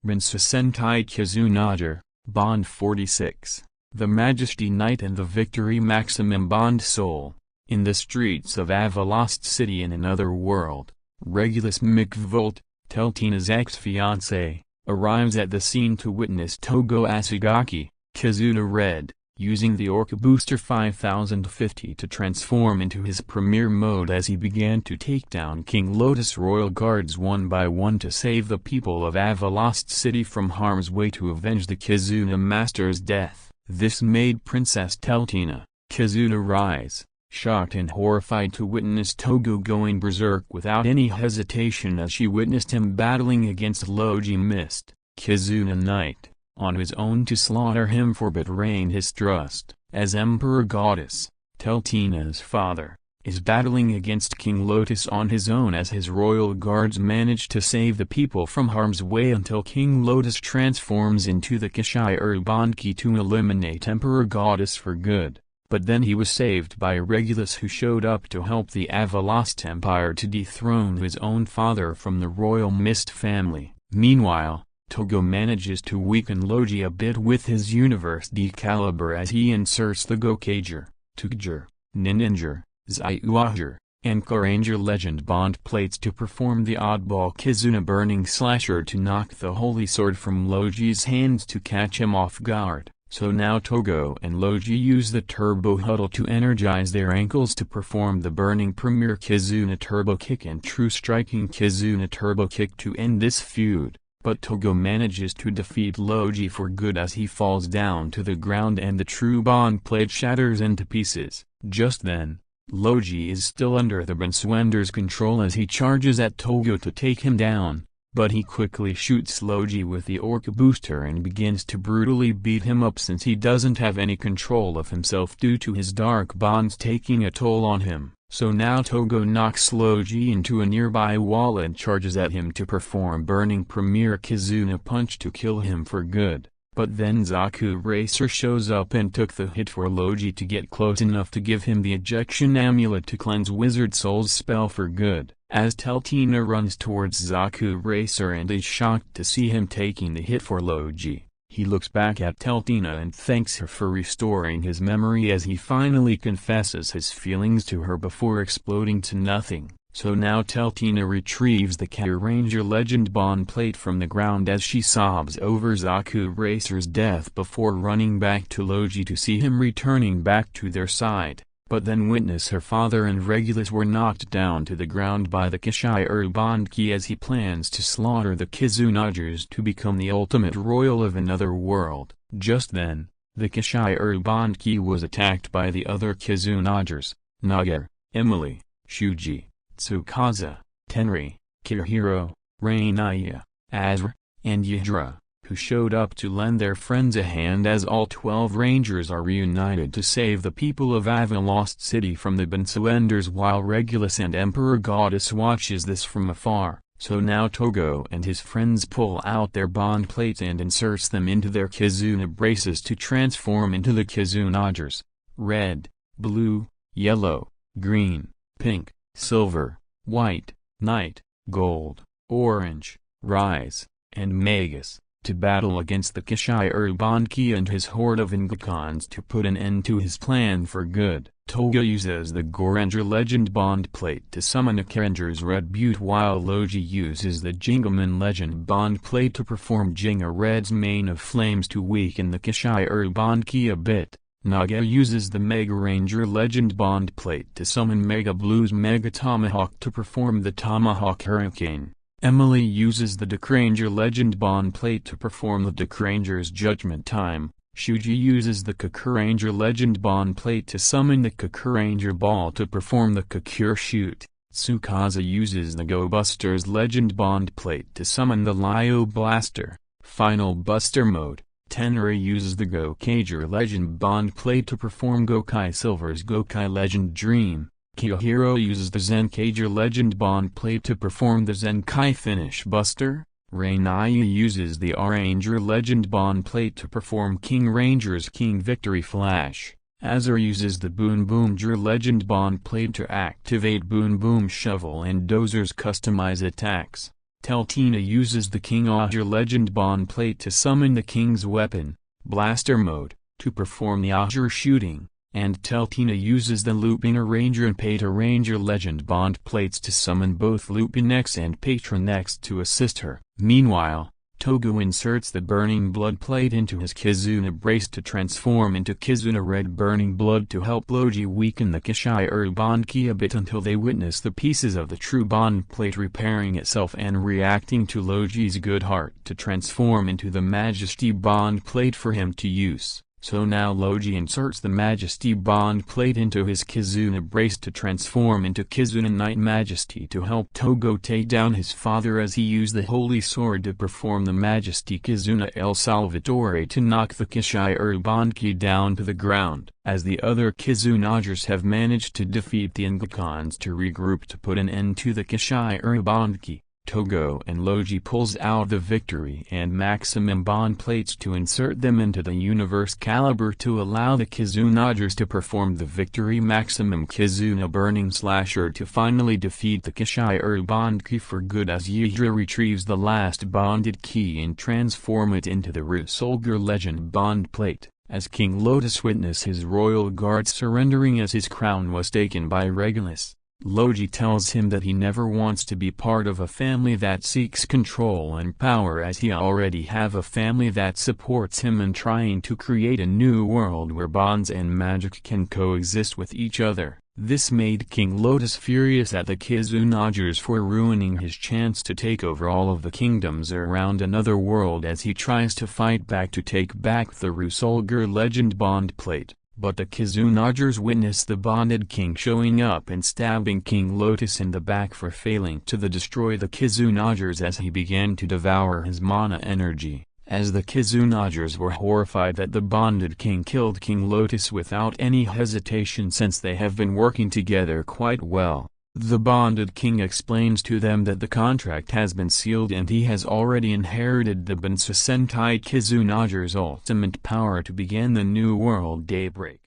Bansou Sentai Kizunager, Bond 46, the Majesty Knight and the Victory Maximum Bond Soul. In the streets of Avalost City in another world, Regulus McVolt, Teltina's ex-fiancé, arrives at the scene to witness Togo Asagaki, Kizuna Red, using the Orca Booster 5050 to transform into his premier mode as he began to take down King Lotus royal guards one by one to save the people of Avalost City from harm's way to avenge the Kizuna Master's death. This made Princess Teltina, Kizuna rise, shocked and horrified to witness Togo going berserk without any hesitation as she witnessed him battling against Lowji Mist, Kizuna Knight, on his own to slaughter him for betraying his trust. As Emperor Goddess, Teltina's father, is battling against King Lotus on his own as his royal guards manage to save the people from harm's way until King Lotus transforms into the Kizunager Bonded Key to eliminate Emperor Goddess for good. But then he was saved by Regulus, who showed up to help the Avalost Empire to dethrone his own father from the royal Mist family. Meanwhile, Togo manages to weaken Lowji a bit with his Universe D caliber as he inserts the Gokager, Tuger, Ninninger, Zyuager, and Karanger Legend Bond plates to perform the oddball Kizuna Burning Slasher to knock the Holy Sword from Lowji's hands to catch him off guard. So now Togo and Lowji use the Turbo Huddle to energize their ankles to perform the Burning Premier Kizuna Turbo Kick and True Striking Kizuna Turbo Kick to end this feud. But Togo manages to defeat Lowji for good as he falls down to the ground and the true bond plate shatters into pieces. Just then, Lowji is still under the Bansouender's control as he charges at Togo to take him down, but he quickly shoots Lowji with the Orca Booster and begins to brutally beat him up since he doesn't have any control of himself due to his dark bonds taking a toll on him. So now Togo knocks Lowji into a nearby wall and charges at him to perform Burning Premier Kizuna Punch to kill him for good. But then Zoku Racer shows up and took the hit for Lowji to get close enough to give him the Ejection Amulet to cleanse Wizard Soul's spell for good. As Teltina runs towards Zoku Racer and is shocked to see him taking the hit for Lowji, he looks back at Teltina and thanks her for restoring his memory as he finally confesses his feelings to her before exploding to nothing. So now Teltina retrieves the Kizuranger Legend Bond plate from the ground as she sobs over Zoku Racer's death before running back to Lowji to see him returning back to their side. But then witness her father and Regulus were knocked down to the ground by the Kizunager Bonded Key as he plans to slaughter the Kizunagers to become the ultimate royal of another world. Just then, the Kizunager Bonded Key was attacked by the other Kizunagers, Nagar, Emily, Shuji, Tsukasa, Tenri, Kirihiro, Rainaya, Azra, and Yadra, who showed up to lend their friends a hand as all 12 Rangers are reunited to save the people of Avalost City from the Bansouenders while Regulus and Emperor Goddess watches this from afar. So now Togo and his friends pull out their bond plates and inserts them into their Kizuna braces to transform into the Kizunagers. Red, blue, yellow, green, pink, silver, white, night, gold, orange, rise, and magus, to battle against the Kizunager Bonded Key and his horde of Ingokons to put an end to his plan for good. Togo uses the Goranger Legend Bond plate to summon a Karanger's Red Butte while Lowji uses the Jingaman Legend Bond plate to perform Jinga Red's Mane of Flames to weaken the Kizunager Bonded Key a bit. Naga uses the Mega Ranger Legend Bond plate to summon Mega Blue's Mega Tomahawk to perform the Tomahawk Hurricane. Emily uses the Decranger Legend Bond plate to perform the Decranger's Judgment Time. Shuji uses the Kakuranger Legend Bond plate to summon the Kakuranger Ball to perform the Kakure Shoot. Tsukasa uses the Go Buster's Legend Bond plate to summon the Lyo Blaster. Final Buster Mode. Tenri uses the Gokager Legend Bond plate to perform Gokai Silver's Gokai Legend Dream. Kyohiro uses the Zenkager Legend Bond plate to perform the Zenkai Finish Buster. Rainaya uses the R-Ranger Legend Bond plate to perform King Ranger's King Victory Flash. Azur uses the Boon Boomger Legend Bond plate to activate Boon Boom Shovel and Dozer's customized attacks. Teltina uses the Kizunager Legend Bond Plate to summon the king's weapon, Blaster Mode, to perform the Ager shooting, and Teltina uses the Lupin Arranger and Peta Ranger Legend Bond Plates to summon both Lupin X and Patron X to assist her. Meanwhile, Togo inserts the Burning Blood Plate into his Kizuna brace to transform into Kizuna Red Burning Blood to help Lowji weaken the Kizunager Bond Key a bit until they witness the pieces of the true Bond Plate repairing itself and reacting to Lowji's good heart to transform into the Majesty Bond Plate for him to use. So now Lowji inserts the Majesty Bond Plate into his Kizuna brace to transform into Kizuna Knight Majesty to help Togo take down his father as he used the Holy Sword to perform the Majesty Kizuna El Salvatore to knock the Kizunager Bond Key down to the ground. As the other Kizunagers have managed to defeat the Ingekons to regroup to put an end to the Kizunager Bond Key, Togo and Lowji pulls out the Victory and Maximum Bond Plates to insert them into the Universe Caliber to allow the Kizunagers to perform the Victory Maximum Kizuna Burning Slasher to finally defeat the Kizunager Bond Key for good as Yidra retrieves the last Bonded Key and transform it into the Ryusoulger Legend Bond Plate. As King Lotus witnessed his royal guard surrendering as his crown was taken by Regulus, Lowji tells him that he never wants to be part of a family that seeks control and power as he already have a family that supports him in trying to create a new world where bonds and magic can coexist with each other. This made King Lotus furious at the Kizunagers for ruining his chance to take over all of the kingdoms around another world as he tries to fight back to take back the Ryusoulger Legend Bond Plate. But the Kizunagers witness the Bonded King showing up and stabbing King Lotus in the back for failing to destroy the Kizunagers as he began to devour his mana energy. As the Kizunagers were horrified that the Bonded King killed King Lotus without any hesitation since they have been working together quite well, the Bonded King explains to them that the contract has been sealed and he has already inherited the Bansou Sentai Kizunagers' ultimate power to begin the new world Daybreak.